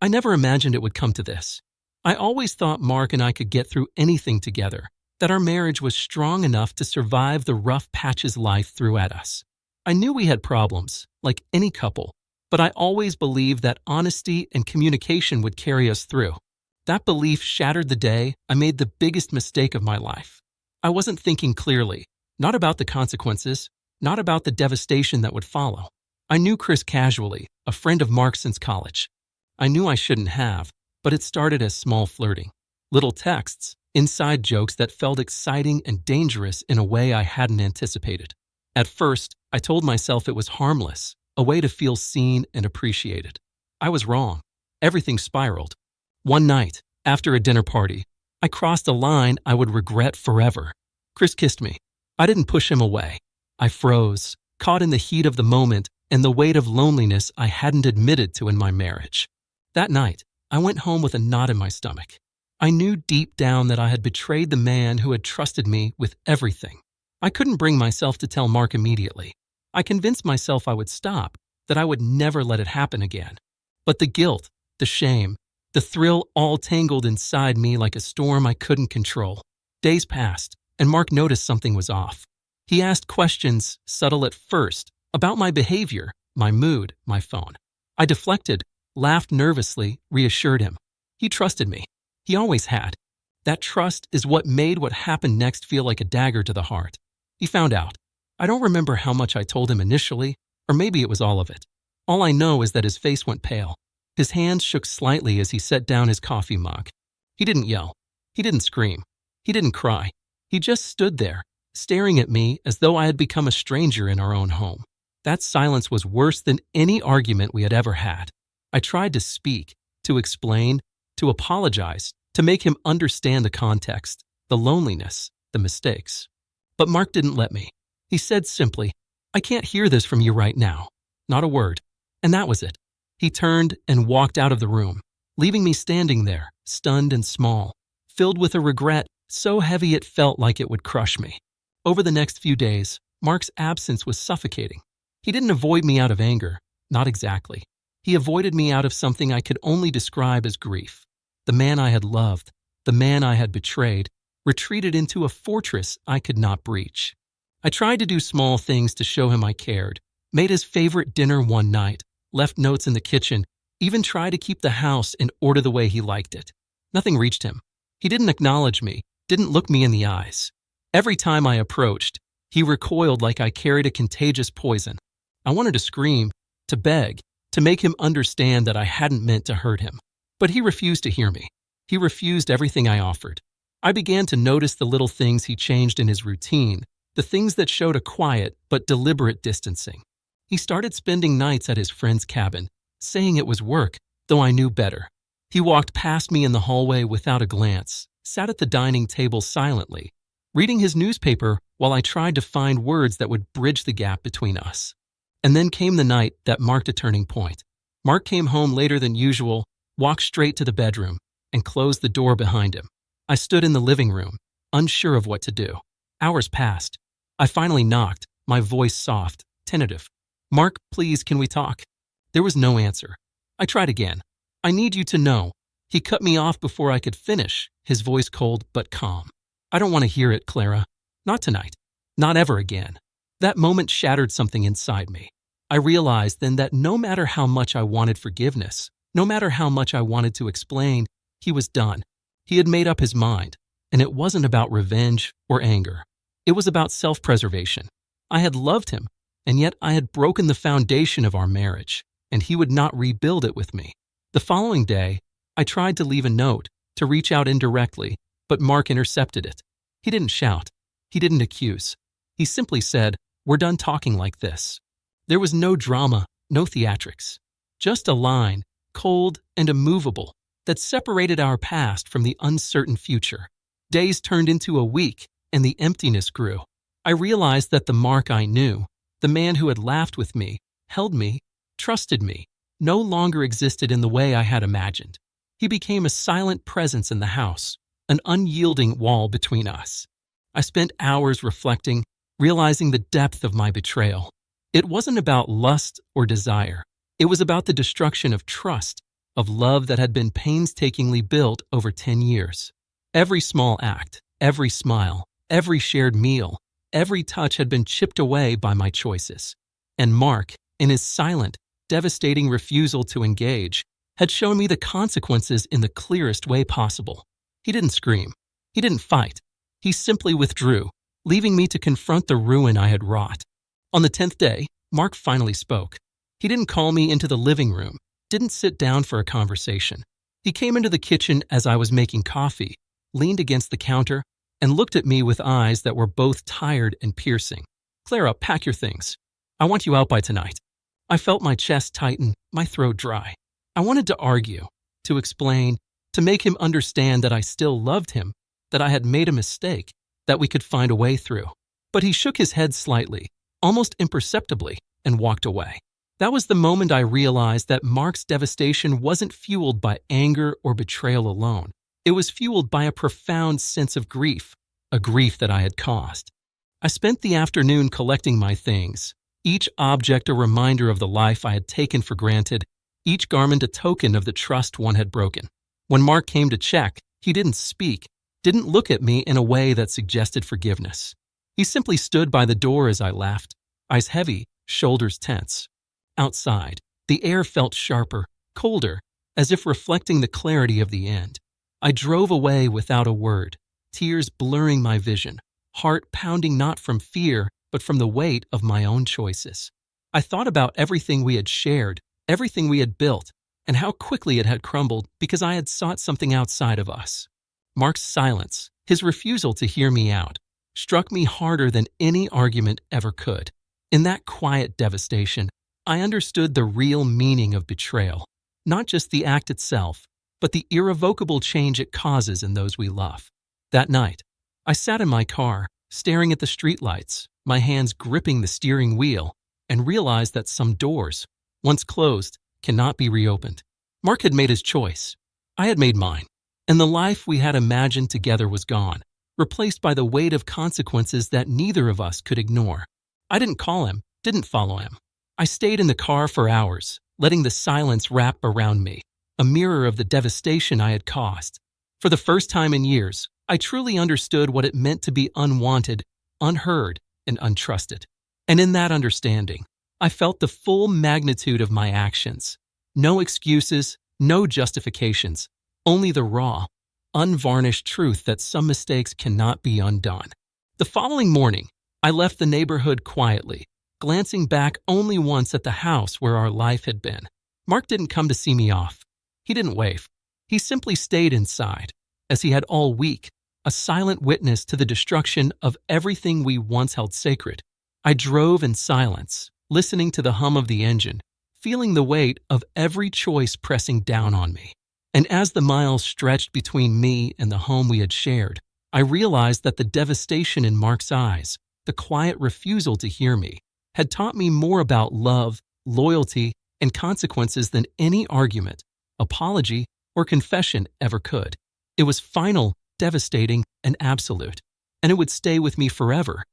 I never imagined it would come to this. I always thought Mark and I could get through anything together, that our marriage was strong enough to survive the rough patches life threw at us. I knew we had problems, like any couple, but I always believed that honesty and communication would carry us through. That belief shattered the day I made the biggest mistake of my life. I wasn't thinking clearly, not about the consequences, not about the devastation that would follow. I knew Chris casually, a friend of Mark's since college. I knew I shouldn't have, but it started as small flirting. Little texts, inside jokes that felt exciting and dangerous in a way I hadn't anticipated. At first, I told myself it was harmless, a way to feel seen and appreciated. I was wrong. Everything spiraled. One night, after a dinner party, I crossed a line I would regret forever. Chris kissed me. I didn't push him away. I froze, caught in the heat of the moment and the weight of loneliness I hadn't admitted to in my marriage. That night, I went home with a knot in my stomach. I knew deep down that I had betrayed the man who had trusted me with everything. I couldn't bring myself to tell Mark immediately. I convinced myself I would stop, that I would never let it happen again. But the guilt, the shame, the thrill all tangled inside me like a storm I couldn't control. Days passed, and Mark noticed something was off. He asked questions, subtle at first, about my behavior, my mood, my phone. I deflected, laughed nervously, reassured him. He trusted me. He always had. That trust is what made what happened next feel like a dagger to the heart. He found out. I don't remember how much I told him initially, or maybe it was all of it. All I know is that his face went pale. His hands shook slightly as he set down his coffee mug. He didn't yell. He didn't scream. He didn't cry. He just stood there, staring at me as though I had become a stranger in our own home. That silence was worse than any argument we had ever had. I tried to speak, to explain, to apologize, to make him understand the context, the loneliness, the mistakes. But Mark didn't let me. He said simply, "I can't hear this from you right now." Not a word. And that was it. He turned and walked out of the room, leaving me standing there, stunned and small, filled with a regret so heavy it felt like it would crush me. Over the next few days, Mark's absence was suffocating. He didn't avoid me out of anger, not exactly. He avoided me out of something I could only describe as grief. The man I had loved, the man I had betrayed, retreated into a fortress I could not breach. I tried to do small things to show him I cared, made his favorite dinner one night, left notes in the kitchen, even tried to keep the house in order the way he liked it. Nothing reached him. He didn't acknowledge me, didn't look me in the eyes. Every time I approached, he recoiled like I carried a contagious poison. I wanted to scream, to beg, to make him understand that I hadn't meant to hurt him. But he refused to hear me. He refused everything I offered. I began to notice the little things he changed in his routine, the things that showed a quiet but deliberate distancing. He started spending nights at his friend's cabin, saying it was work, though I knew better. He walked past me in the hallway without a glance, sat at the dining table silently, reading his newspaper while I tried to find words that would bridge the gap between us. And then came the night that marked a turning point. Mark came home later than usual, walked straight to the bedroom, and closed the door behind him. I stood in the living room, unsure of what to do. Hours passed. I finally knocked, my voice soft, tentative. "Mark, please, can we talk?" There was no answer. I tried again. "I need you to know." He cut me off before I could finish, his voice cold but calm. "I don't want to hear it, Clara. Not tonight. Not ever again." That moment shattered something inside me. I realized then that no matter how much I wanted forgiveness, no matter how much I wanted to explain, he was done. He had made up his mind, and it wasn't about revenge or anger. It was about self-preservation. I had loved him, and yet I had broken the foundation of our marriage, and he would not rebuild it with me. The following day, I tried to leave a note, to reach out indirectly, but Mark intercepted it. He didn't shout. He didn't accuse. He simply said, "We're done talking like this." There was no drama, no theatrics. Just a line, cold and immovable, that separated our past from the uncertain future. Days turned into a week, and the emptiness grew. I realized that the Mark I knew, the man who had laughed with me, held me, trusted me, no longer existed in the way I had imagined. He became a silent presence in the house, an unyielding wall between us. I spent hours reflecting, realizing the depth of my betrayal. It wasn't about lust or desire. It was about the destruction of trust, of love that had been painstakingly built over 10 years. Every small act, every smile, every shared meal, every touch had been chipped away by my choices. And Mark, in his silent, devastating refusal to engage, had shown me the consequences in the clearest way possible. He didn't scream. He didn't fight. He simply withdrew, leaving me to confront the ruin I had wrought. On the 10th day, Mark finally spoke. He didn't call me into the living room, didn't sit down for a conversation. He came into the kitchen as I was making coffee, leaned against the counter, and looked at me with eyes that were both tired and piercing. "Clara, pack your things. I want you out by tonight." I felt my chest tighten, my throat dry. I wanted to argue, to explain, to make him understand that I still loved him, that I had made a mistake, that we could find a way through. But he shook his head slightly, almost imperceptibly, and walked away. That was the moment I realized that Mark's devastation wasn't fueled by anger or betrayal alone. It was fueled by a profound sense of grief, a grief that I had caused. I spent the afternoon collecting my things, each object a reminder of the life I had taken for granted, each garment a token of the trust one had broken. When Mark came to check, he didn't speak, didn't look at me in a way that suggested forgiveness. He simply stood by the door as I left, eyes heavy, shoulders tense. Outside, the air felt sharper, colder, as if reflecting the clarity of the end. I drove away without a word, tears blurring my vision, heart pounding not from fear, but from the weight of my own choices. I thought about everything we had shared, everything we had built, and how quickly it had crumbled because I had sought something outside of us. Mark's silence, his refusal to hear me out, struck me harder than any argument ever could. In that quiet devastation, I understood the real meaning of betrayal, not just the act itself, but the irrevocable change it causes in those we love. That night, I sat in my car, staring at the streetlights, my hands gripping the steering wheel, and realized that some doors, once closed, cannot be reopened. Mark had made his choice. I had made mine. And the life we had imagined together was gone, replaced by the weight of consequences that neither of us could ignore. I didn't call him, didn't follow him. I stayed in the car for hours, letting the silence wrap around me, a mirror of the devastation I had caused. For the first time in years, I truly understood what it meant to be unwanted, unheard, and untrusted. And in that understanding, I felt the full magnitude of my actions. No excuses, no justifications, only the raw, unvarnished truth that some mistakes cannot be undone. The following morning, I left the neighborhood quietly, glancing back only once at the house where our life had been. Mark didn't come to see me off. He didn't wave. He simply stayed inside, as he had all week, a silent witness to the destruction of everything we once held sacred. I drove in silence, listening to the hum of the engine, feeling the weight of every choice pressing down on me. And as the miles stretched between me and the home we had shared, I realized that the devastation in Mark's eyes, the quiet refusal to hear me, had taught me more about love, loyalty, and consequences than any argument, apology, or confession ever could. It was final, devastating, and absolute, and it would stay with me forever,